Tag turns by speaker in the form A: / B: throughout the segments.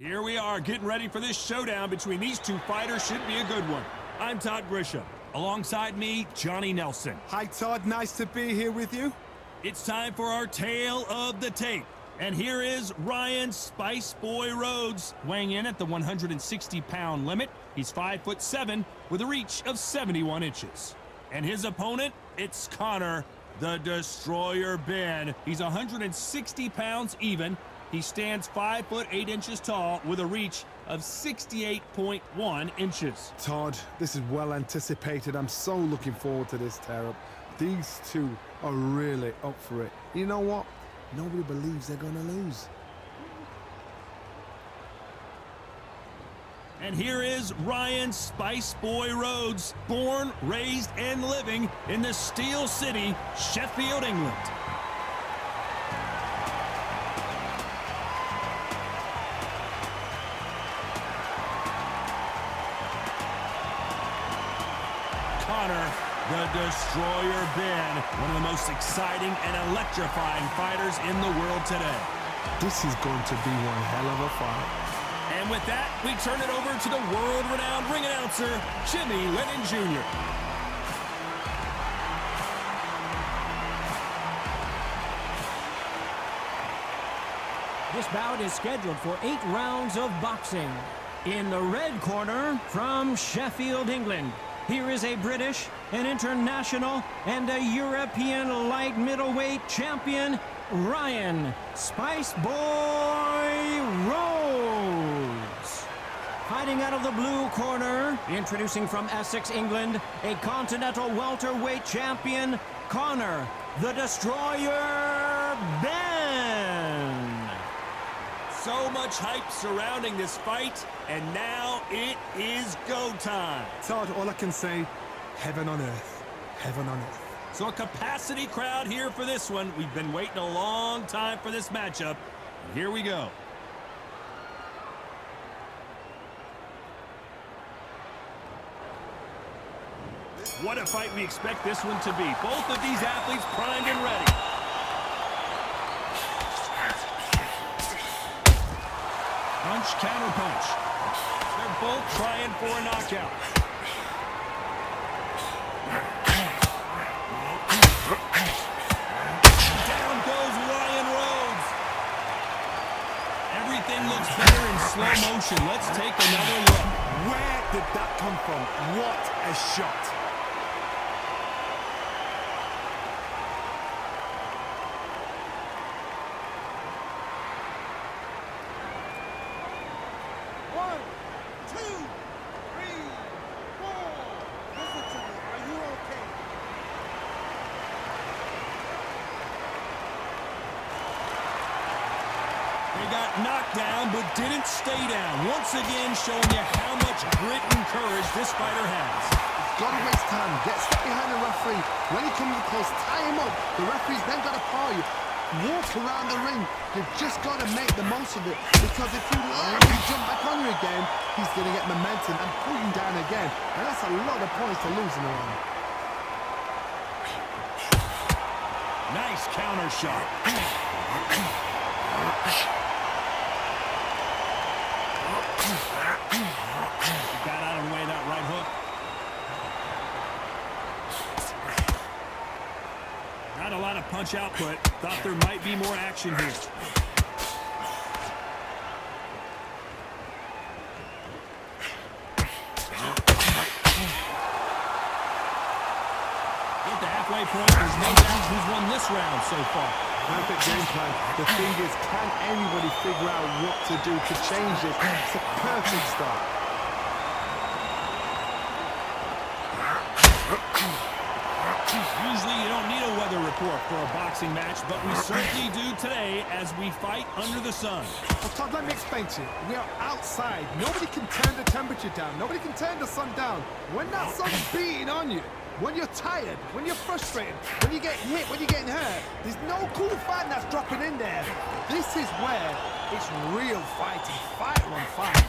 A: Here we are getting ready for this showdown between these two fighters. Should be a good one. I'm Todd Grisham. Alongside me, Johnny Nelson.
B: Hi, Todd. Nice to be here with you.
A: It's time for our tale of the tape. And here is Ryan Spice Boy Rhodes, weighing in at the 160-pound limit. He's 5'7" with a reach of 71 inches. And his opponent, it's Conor, the Destroyer Benn. He's 160 pounds even. He stands 5'8" tall with a reach of 68.1 inches.
B: Todd, this is well anticipated. I'm so looking forward to this tear-up. These two are really up for it. You know what? Nobody believes they're gonna lose.
A: And here is Ryan Spice Boy Rhodes, born, raised, and living in the Steel City, Sheffield, England. Conor, the Destroyer Benn, one of the most exciting and electrifying fighters in the world today.
B: This is going to be one hell of a fight.
A: And with that, we turn it over to the world-renowned ring announcer, Jimmy Lennon Jr.
C: This bout is scheduled for 8 rounds of boxing. In the red corner, from Sheffield, England, here is a British, an international, and a European light middleweight champion, Ryan Spice Boy Rhodes. Fighting out of the blue corner, introducing from Essex, England, a continental welterweight champion, Conor, the Destroyer Benn.
A: So much hype surrounding this fight, and now it is go time.
B: Todd, all I can say, heaven on earth. Heaven on earth.
A: So a capacity crowd here for this one. We've been waiting a long time for this matchup. And here we go. What a fight we expect this one to be. Both of these athletes primed and ready. Punch, counter punch. They're both trying for a knockout. Down goes Ryan Rhodes. Everything looks better in slow motion. Let's take another look.
B: Where did that come from? What a shot.
A: They got knocked down, but didn't stay down. Once again, showing you how much grit and courage this fighter has.
D: Got to waste time. Get stuck behind the referee. When he comes close, tie him up. The referee's then got to paw you. Walk around the ring. You've just got to make the most of it. Because if you let him jump back on you again, he's going to get momentum and pull you down again. And that's a lot of points to lose in the round.
A: Nice counter shot. Got out of the way of that right hook. Not a lot of punch output. Thought there might be more action here. At the halfway point, there's no doubt who's won this round so far.
B: Perfect game plan. The thing is, can anybody figure out what to do to change this? It's a perfect start.
A: Usually you don't need a weather report for a boxing match, but we certainly do today as we fight under the sun.
B: Well, Todd, let me explain to you. We are outside. Nobody can turn the temperature down. Nobody can turn the sun down. When that sun's beating on you, when you're tired, when you're frustrated, when you get hit, when you're getting hurt, there's no cool fighting that's dropping in there. This is where it's real fighting. Fight on fight.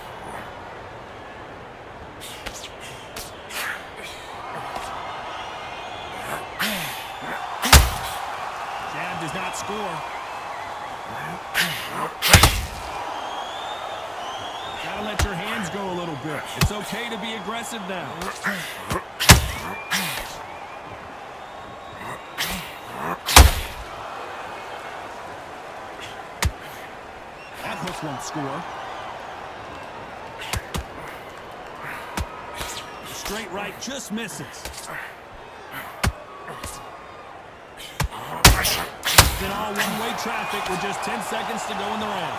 A: Does not score. gotta let your hands go a little bit. It's okay to be aggressive now. That hook won't score. Straight right just misses. It's in all one-way traffic with just 10 seconds to go in the round.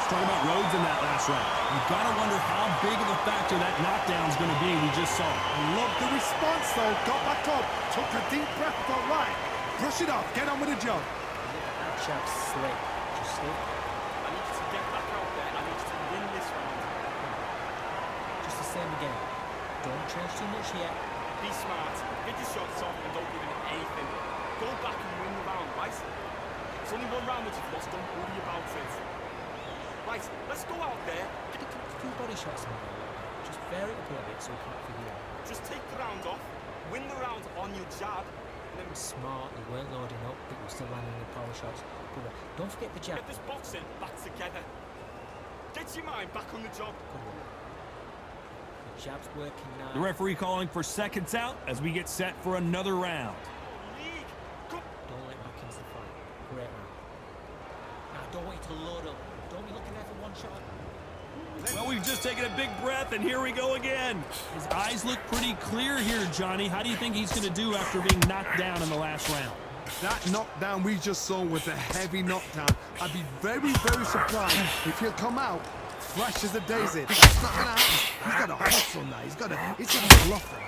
A: Talking about Rhodes in that last round. You've got to wonder how big of a factor that knockdown's going to be. We just saw.
B: Love the response, though. Got back up, took a deep breath, thought, right, brush it off, get on with the job.
E: That chap's slick. Just slick. I need you to get back out there. I need you to win this round. Just the same again. Don't change too much yet.
F: Be smart. Get your shots off and don't give him anything. Go back and win the round, right? It's only one round that you've lost. Don't worry about it. Right, let's go out there.
E: Get a few body shots in there. Just vary it a little bit so we can't figure out.
F: Just take the round off. Win the round on your jab. And then
E: Smart, you weren't loading up, but you were still landing the power shots. Good work. Don't forget the jab.
F: get this boxing back together. Get your mind back on the job.
E: Good work. The jab's working now.
A: The referee calling for seconds out as we get set for another round.
F: League. Go.
E: Don't let back into the fight. Great round. Now, I don't want you to load up. Don't be looking there for one shot.
A: Well, we've just taken a big breath, and here we go again. His eyes look pretty clear here, Johnny. How do you think he's going to do after being knocked down in the last round?
B: That knockdown we just saw was a heavy knockdown. I'd be very, very surprised if he'll come out fresh as a daisy. That's not going to happen. He's got to hustle now. He's got to bluff them.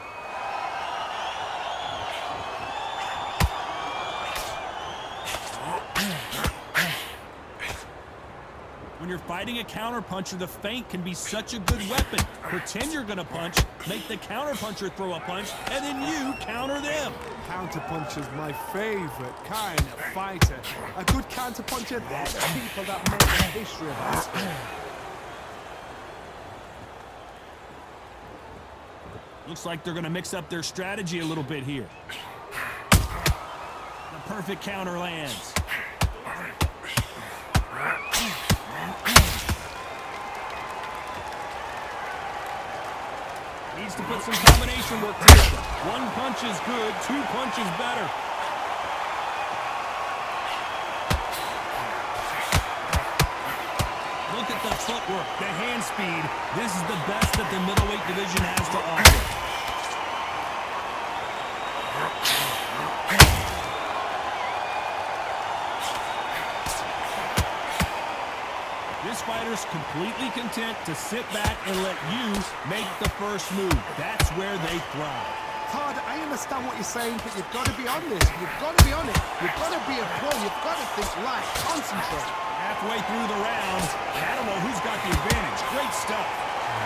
A: When you're fighting a counterpuncher, the feint can be such a good weapon. Pretend you're going to punch, make the counterpuncher throw a punch, and then you counter them.
B: Counterpuncher's my favorite kind of fighter. A good counterpuncher, they're the people that make the history of our sport.
A: Looks like they're going to mix up their strategy a little bit here. The perfect counter lands. Needs to put some combination work together. One punch is good, two punches better. Look at the footwork, the hand speed. This is the best that the middleweight division has to offer. This fighter's completely content to sit back and let you make the first move. That's where they thrive.
B: Todd, I understand what you're saying, but you've got to be on this. You've got to be on it. You've got to be a pro. You've got to think right. Concentrate.
A: Halfway through the round, I don't know who's got the advantage. Great stuff.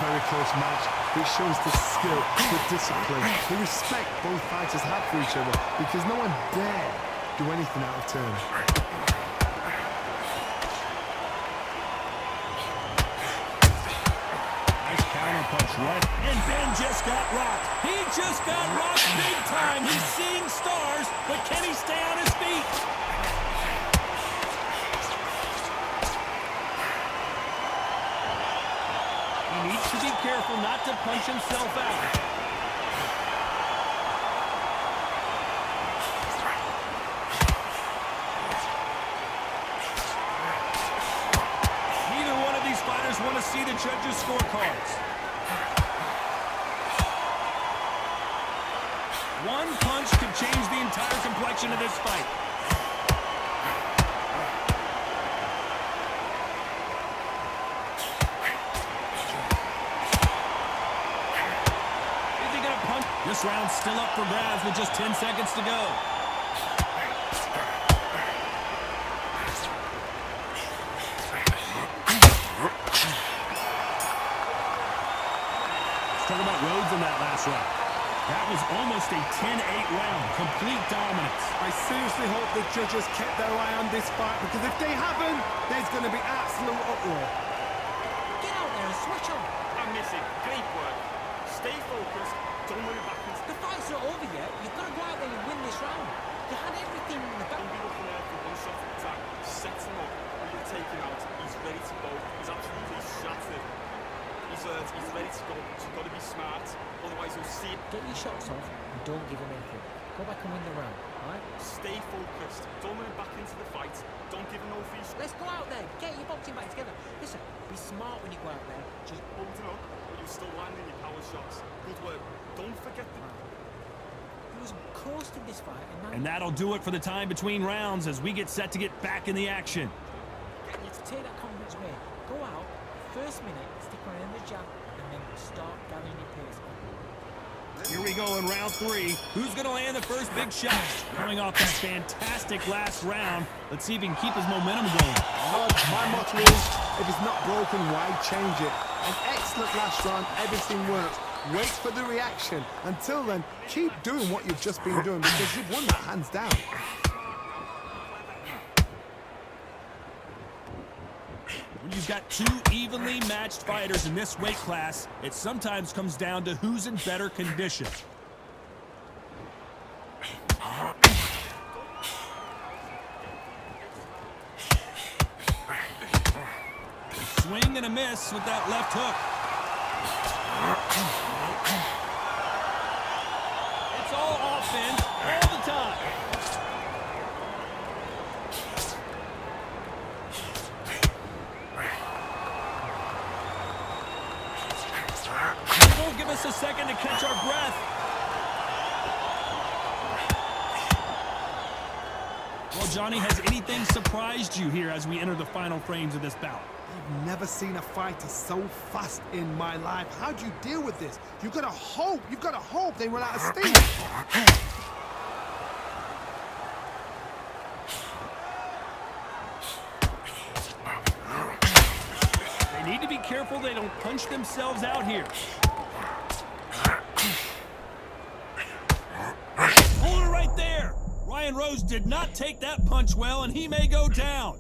B: Very close match. It shows the skill, the discipline, the respect both fighters have for each other, because no one dare do anything out of turn.
A: Punch right, and Benn just got rocked. He just got rocked big time. He's seeing stars, but can he stay on his feet? He needs to be careful not to punch himself out. Neither one of these fighters want to see the judges' scorecards. One punch could change the entire complexion of this fight. Is he gonna punch? This round's still up for grabs with just 10 seconds to go. Let's talk about Rhodes in that last round. That was almost a 10-8 round, complete dominance.
B: I seriously hope the judges kept their eye on this fight, because if they haven't, there's going to be absolute uproar.
E: Get out there and switch on.
F: I'm missing. Great work. Stay focused. Don't worry back into
E: The fight's not over yet. You've got to go out there and win this round. You had everything in the
F: Don't
E: back.
F: be looking there for one shot at a time. Set him up. You'll take him out. He's ready to go. He's absolutely shattered. He's ready to go. So you've got to be smart. Otherwise, you'll see it.
E: Get your shots off and don't give him anything. Go back and win the round, alright?
F: Stay focused. Don't run him back into the fight. Don't give him no free shot.
E: Let's go out there. Get your boxing back together. Listen, be smart when you go out there.
F: Just holding up, but you're still landing your power shots. Good work. Don't forget the...
E: He was close to this fight, and now
A: And that'll do it for the time between rounds as we get set to get back in the action.
E: you to take that confidence away. Go out, first minute, stick around the jab, and then start gathering your pace.
A: Here we go in round 3. Who's going to land the first big shot? Coming off that fantastic last round. Let's see if he can keep his momentum going.
B: My motto is, if it's not broken, why change it? An excellent last round, everything works. Wait for the reaction. Until then, keep doing what you've just been doing because you've won that hands down.
A: When you've got two evenly matched fighters in this weight class, it sometimes comes down to who's in better condition. Swing and a miss with that left hook. It's all offense all the time. Won't give us a second to catch our breath. Well, Johnny, has anything surprised you here as we enter the final frames of this bout?
B: I've never seen a fighter so fast in my life. How do you deal with this? You've got to hope they run out of steam.
A: They need to be careful they don't punch themselves out here. Hold it right there. Ryan Rhodes did not take that punch well, and he may go down.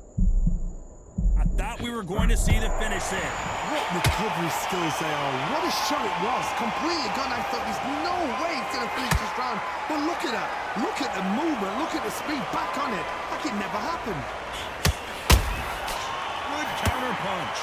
A: I thought we were going to see the finish there.
B: What recovery skills they are. What a show it was. Completely gone. I thought there's no way he's going to finish this round. But look at that. Look at the movement. Look at the speed. Back on it. Like it never happened.
A: Good counter punch.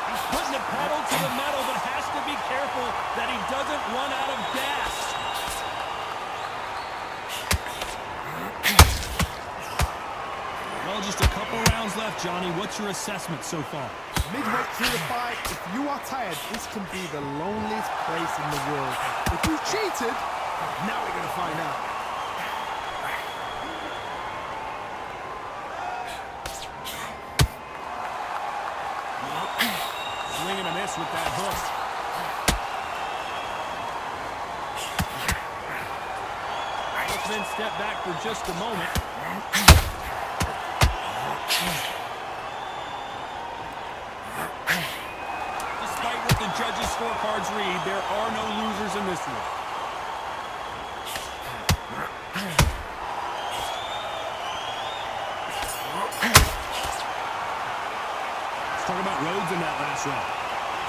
A: He's putting the pedal to the metal, but has to be careful that he doesn't run out of gas. Well, just a couple rounds left, Johnny. What's your assessment so far?
B: Midway through the fight, if you are tired, this can be the loneliest place in the world. If you cheated, now we're going to find out.
A: Swing and a miss with that hook. Let's then step back for just a moment. Despite what the judges' scorecards read, there are no losers in this one. Let's talk about Rhodes in that last round.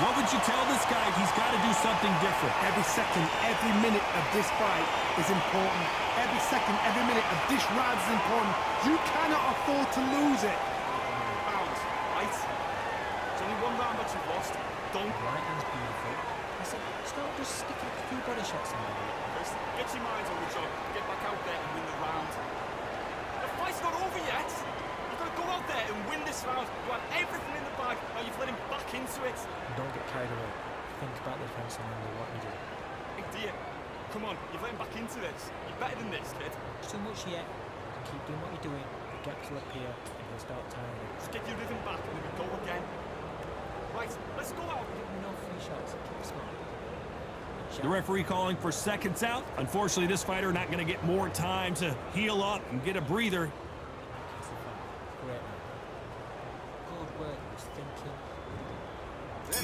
A: What would you tell this guy? He's got to do something different.
B: Every second, every minute of this fight is important. Every second, every minute of this round is important. You cannot afford to lose it.
F: Bounce, right? It's only one round that you've lost. Don't.
E: Right hand's beautiful. I said, start just sticking a few body shots in there.
F: First, get your minds on the job. Get back out there and win the round. The fight's not over yet. You've got to go out there and win this round. You have everything in the bag. Now you've let him back into it.
E: Don't get carried away. Think about the defense and remember what you do.
F: Hey, dear. Come on, you've let him back into this. You're better than this, kid.
E: Too much yet. Keep doing what you're doing. The gaps will appear and you'll start tiring.
F: Just get your rhythm back and then we go again. Right, let's go out.
E: Give me no free shots. Keep smart.
A: The referee calling for seconds out. Unfortunately, this fighter not going to get more time to heal up and get a breather.
E: Great man. Good work. Was thinking.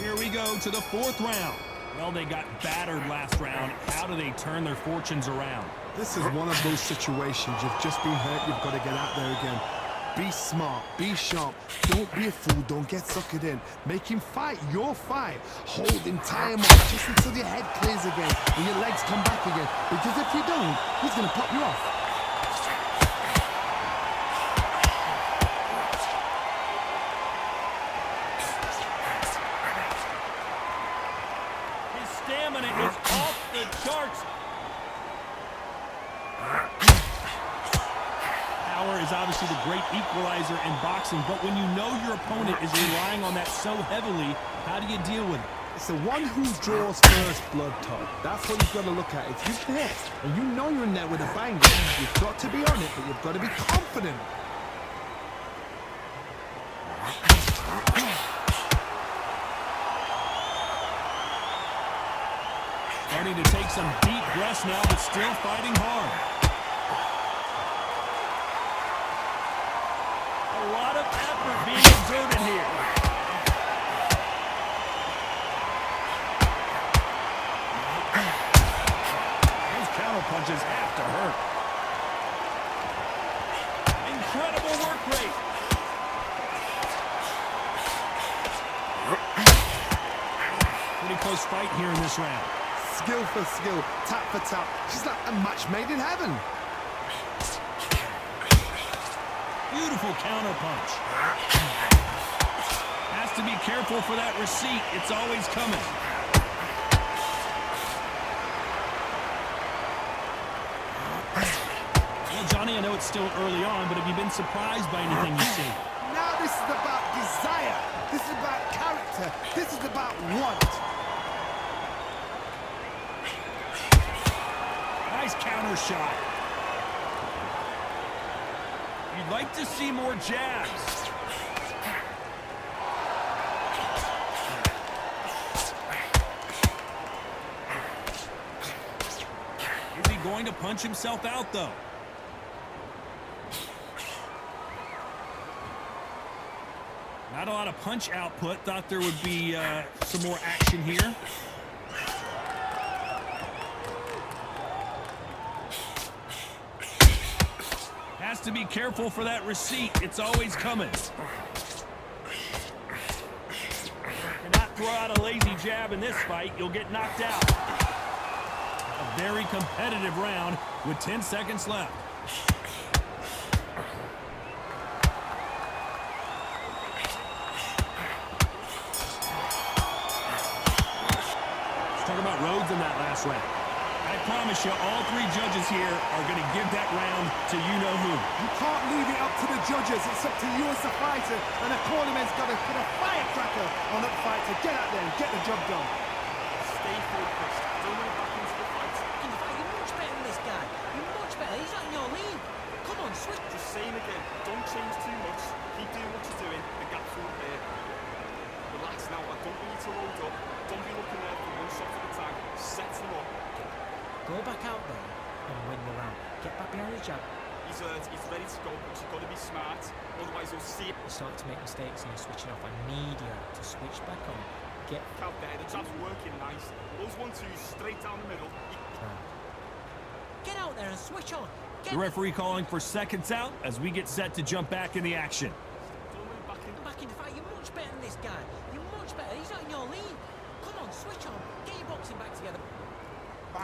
A: Here we go to the fourth round. Well, they got battered last round. How do they turn their fortunes around?
B: This is one of those situations. You've just been hurt. You've got to get out there again. Be smart, be sharp, don't be a fool, don't get suckered in. Make him fight your fight. Hold him, tie him up just until your head clears again and your legs come back again. Because if you don't, he's going to pop you off.
A: His stamina is off the charts. Power is obviously the great equalizer in boxing, but when you know your opponent is relying on that so heavily, how do you deal with it?
B: It's the one who draws first blood, Todd. That's what you've got to look at. If you've hit and you know you're in there with a banger, you've got to be on it, but you've got to be confident.
A: Starting to take some deep breaths now, but still fighting hard. A lot of effort being exerted here. Those counter punches have to hurt. Incredible work rate. Pretty close fight here in this round.
B: Skill for skill, tap for tap. She's like a match made in heaven.
A: Beautiful counter punch. Has to be careful for that receipt. It's always coming. Well, Johnny, I know it's still early on, but have you been surprised by anything you've seen?
B: Now this is about desire. This is about character. This is about want.
A: Nice counter shot. You'd like to see more jabs. Is he going to punch himself out, though? Not a lot of punch output. Thought there would be some more action here. Has to be careful for that receipt. It's always coming. Cannot throw out a lazy jab in this fight. You'll get knocked out. A very competitive round with 10 seconds left. Let's talk about Rhodes in that last round. I promise you, all three judges here are going to give that round to you-know-who.
B: You can't leave it up to the judges. It's up to you as the fighter, and the cornerman's got to put a firecracker on that fight to get out there and get the job done.
F: Stay focused. Don't go back into the fight.
E: You're much better than this guy. You're much better. He's not in your league. Come on, switch.
F: Just saying again, don't change too much. Keep doing what you're doing. The gaps won't hurt. Relax now. I don't want you to load up. Don't be looking there for one shot at a time. Set him up.
E: Go back out there and win the round. Get back behind the jab.
F: He's ready to go, but you've got to be smart. Otherwise, you'll see it.
E: You're starting to make mistakes and you're switching off. I need you to switch back on. Get
F: Out there, the jab's working nice. Those 1-2s straight down the middle.
E: Get out there and switch on. Get
A: The referee calling for seconds out as we get set to jump back in the action.
F: Don't let him back in.
E: back in the fight. You're much better than this guy. You're much better. He's not in your league. Come on, switch on. Get your boxing back together.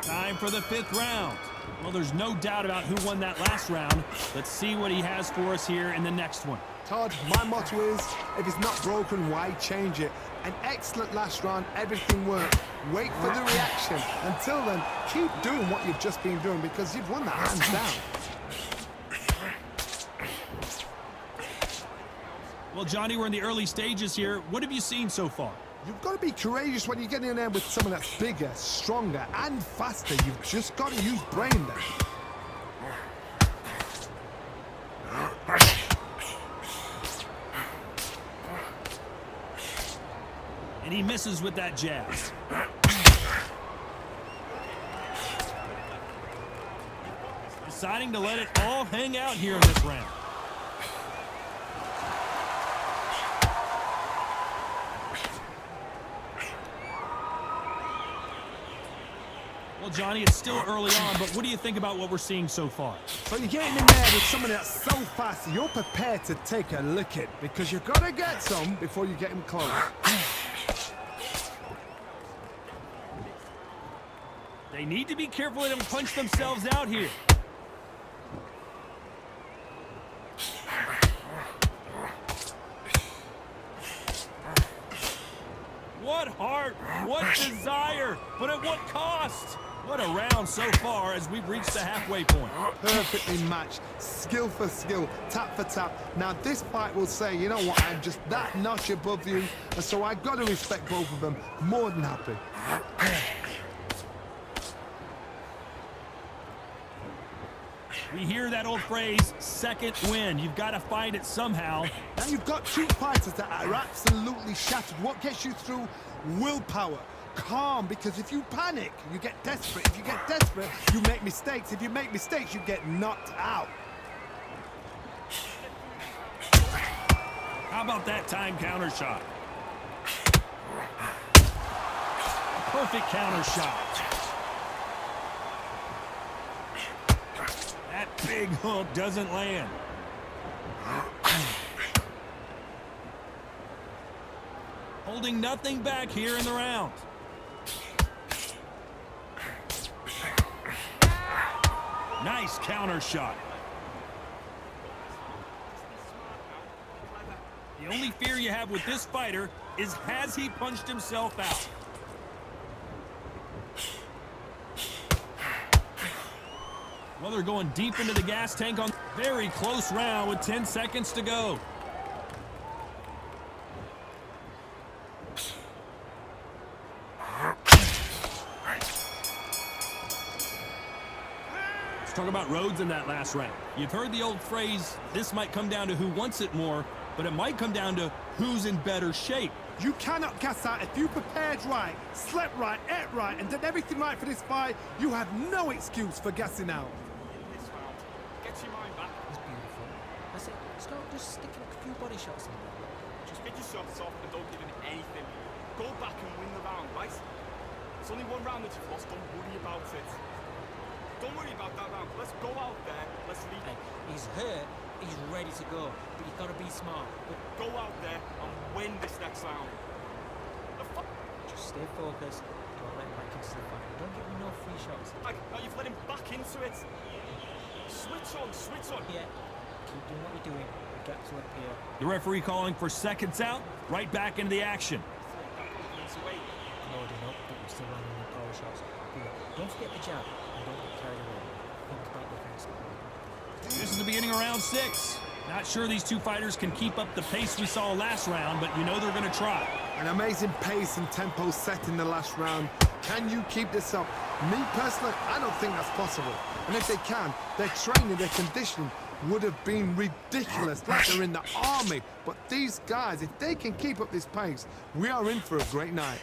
A: Time for the fifth round. Well, there's no doubt about who won that last round. Let's see what he has for us here in the next one.
B: Todd, my motto is, if it's not broken, why change it? An excellent last round, everything worked. Wait for the reaction. Until then, keep doing what you've just been doing because you've won that hands down.
A: Well, Johnny, we're in the early stages here. What have you seen so far?
B: You've got to be courageous when you get in there with someone that's bigger, stronger, and faster. You've just got to use brain there.
A: And he misses with that jab. Deciding to let it all hang out here in this round. Well, Johnny, it's still early on, but what do you think about what we're seeing so far?
B: So you're getting in there with somebody that's so fast, you're prepared to take a licking because you've got to get some before you get him close.
A: They need to be careful they don't punch themselves out here. What heart, what desire, but at what cost? What a round so far as we've reached the halfway point.
B: Perfectly matched, skill for skill, tap for tap. Now this fight will say, you know what, I'm just that notch above you, and so I got to respect both of them. More than happy.
A: We hear that old phrase, second win. You've got to find it somehow.
B: Now you've got two fighters that are absolutely shattered. What gets you through? Willpower. Calm, because if you panic, you get desperate. If you get desperate, you make mistakes. If you make mistakes, you get knocked out.
A: How about that time counter shot? Perfect counter shot. That big hook doesn't land. Holding nothing back here in the round. Nice counter shot. The only fear you have with this fighter is, has he punched himself out? Well, they're going deep into the gas tank on very close round with 10 seconds to go. Let's talk about Rhodes in that last round. You've heard the old phrase, this might come down to who wants it more, but it might come down to who's in better shape.
B: You cannot gas out. If you prepared right, slept right, ate right, and did everything right for this fight, you have no excuse for gassing out.
F: This round, get your mind back.
E: It's beautiful. I said, start just sticking a few body shots in there.
F: Just get your shots off and don't give him anything. Go back and win the round, right? It's only one round that you've lost. Don't worry about it. Don't worry about that round. Let's go out there. Let's leave.
E: Hey, he's hurt. He's ready to go, but you've got to be smart. But
F: Go out there and win this next round.
E: just stay focused. Don't let him back into the fight. Don't give him no free shots.
F: Like, now you've let him back into it. Switch on, switch on.
E: Yeah, keep doing what you're doing. The gap to appear.
A: The referee calling for seconds out, right back into the action.
F: It's away.
E: Loading up, but you're still landing your power shots. Good. Don't forget the jab and don't get carried away. Think about defense.
A: This is the beginning of round 6. Not sure these two fighters can keep up the pace we saw last round, but you know they're going to try.
B: An amazing pace and tempo set in the last round. Can you keep this up? Me personally, I don't think that's possible. And if they can, their training, their conditioning would have been ridiculous, like they're in the army. But these guys, if they can keep up this pace, we are in for a great night.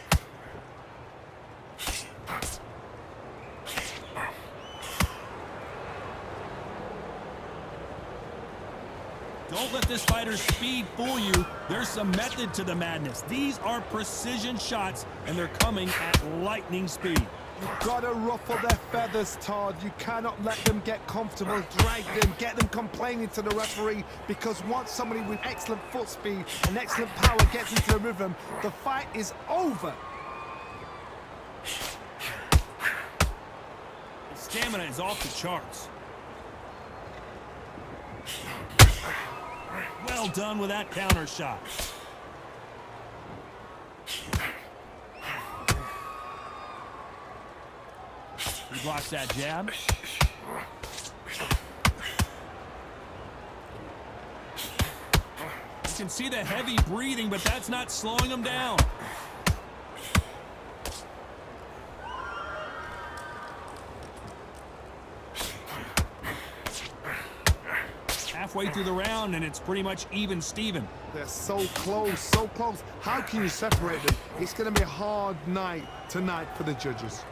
A: Don't let this fighter's speed fool you. There's some method to the madness. These are precision shots, and they're coming at lightning speed.
B: You've got to ruffle their feathers, Todd. You cannot let them get comfortable, drag them, get them complaining to the referee, because once somebody with excellent foot speed and excellent power gets into the rhythm, the fight is over.
A: His stamina is off the charts. Well done with that counter shot. He blocks that jab. You can see the heavy breathing, but that's not slowing him down. Halfway through the round, and it's pretty much even Steven.
B: They're so close, so close. How can you separate them? It's going to be a hard night tonight for the judges.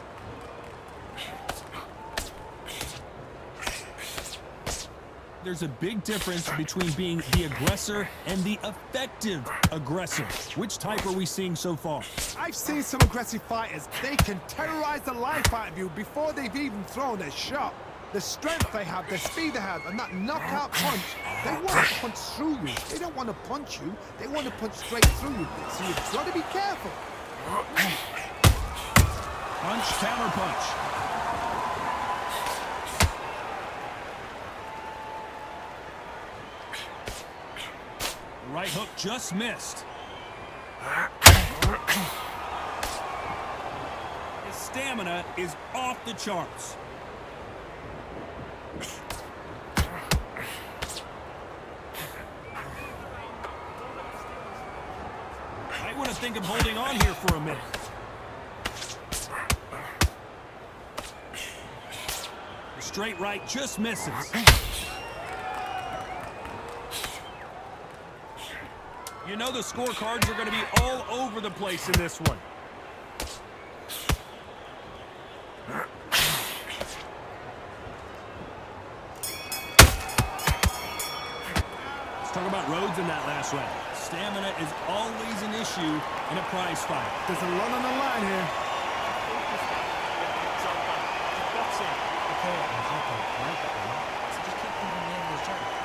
A: There's a big difference between being the aggressor and the effective aggressor. Which type are we seeing so far?
B: I've seen some aggressive fighters. They can terrorize the life out of you before they've even thrown a shot. The strength they have, the speed they have, and that knockout punch, they want to punch through you. They don't want to punch you, they want to punch straight through you. So you've got to be careful.
A: Punch, counter punch. Right hook just missed. His stamina is off the charts. Might want to think of holding on here for a minute. The straight right just misses. You know the scorecards are going to be all over the place in this one. Let's talk about Rhodes in that last round. Stamina is always an issue in a prize fight.
B: There's a lot on the line here.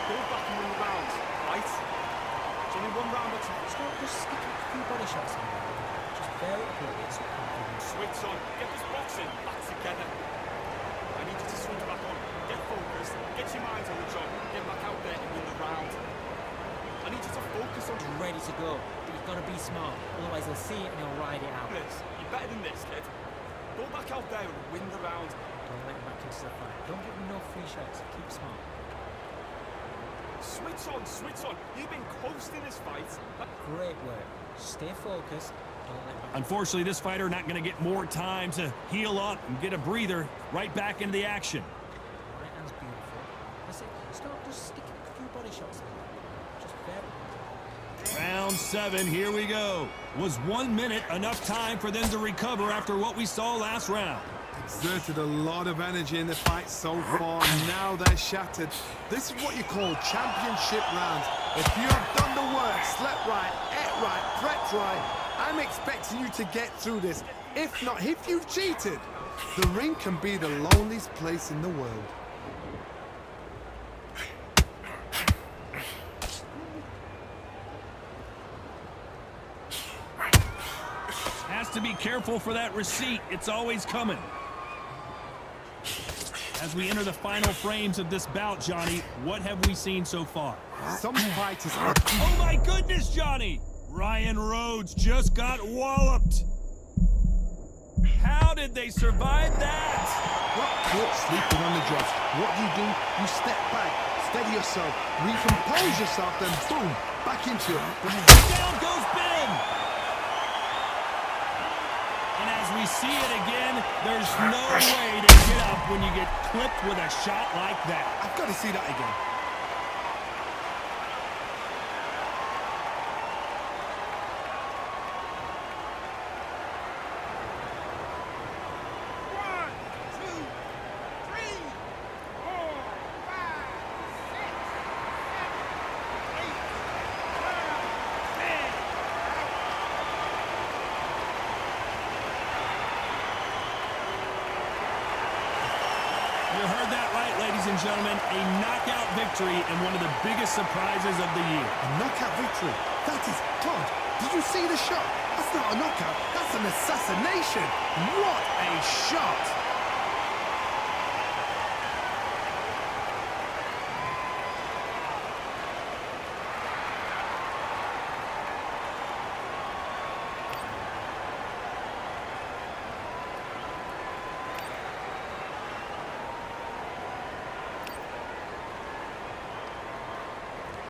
F: Go back and win the round, right? It's only one round or two.
E: Just stick a few body shots in there. Just bear it up a bit.
F: Switch on. Get this boxing back together. I need you to swing back on. Get focused. Get your mind on the job. Get back out there and win the round. I need you to focus on
E: Ready to go. But you've got to be smart. Otherwise he'll see it and he'll ride it out.
F: this. You're better than this, kid. Go back out there and win the round.
E: Don't let him back into the fight. Don't give him no free shots. Keep smart.
F: Switch on, switch on. You've been close to this fight.
E: Great work. Stay focused. Don't let him back.
A: Unfortunately, this fighter not going to get more time to heal up and get a breather. Right back into the action.
E: Right hand's beautiful. That's it. Stop just sticking a few body shots in there. Just bear it.
A: Round 7, here we go. Was 1 minute enough time for them to recover after what we saw last round?
B: Exerted a lot of energy in the fight so far, now they're shattered. This is what you call championship rounds. If you have done the work, slept right, ate right, prepped right, I'm expecting you to get through this. If not, if you've cheated, the ring can be the loneliest place in the world.
A: Has to be careful for that receipt. It's always coming. As we enter the final frames of this bout, Johnny, what have we seen so far?
B: Some fighters are...
A: Oh my goodness, Johnny! Ryan Rhodes just got walloped. How did they survive that?
B: Not caught sleeping on the job. What do? You step back, steady yourself, recompose yourself, then boom, back into it.
A: Down goes Benn. And as we see it again, there's no way to get up when you get clipped with a shot like that.
B: I've got to see that again.
A: You heard that right, ladies and gentlemen. A knockout victory and one of the biggest surprises of the year.
B: A knockout victory. That is God. Did you see the shot? That's not a knockout. That's an assassination. What a shot.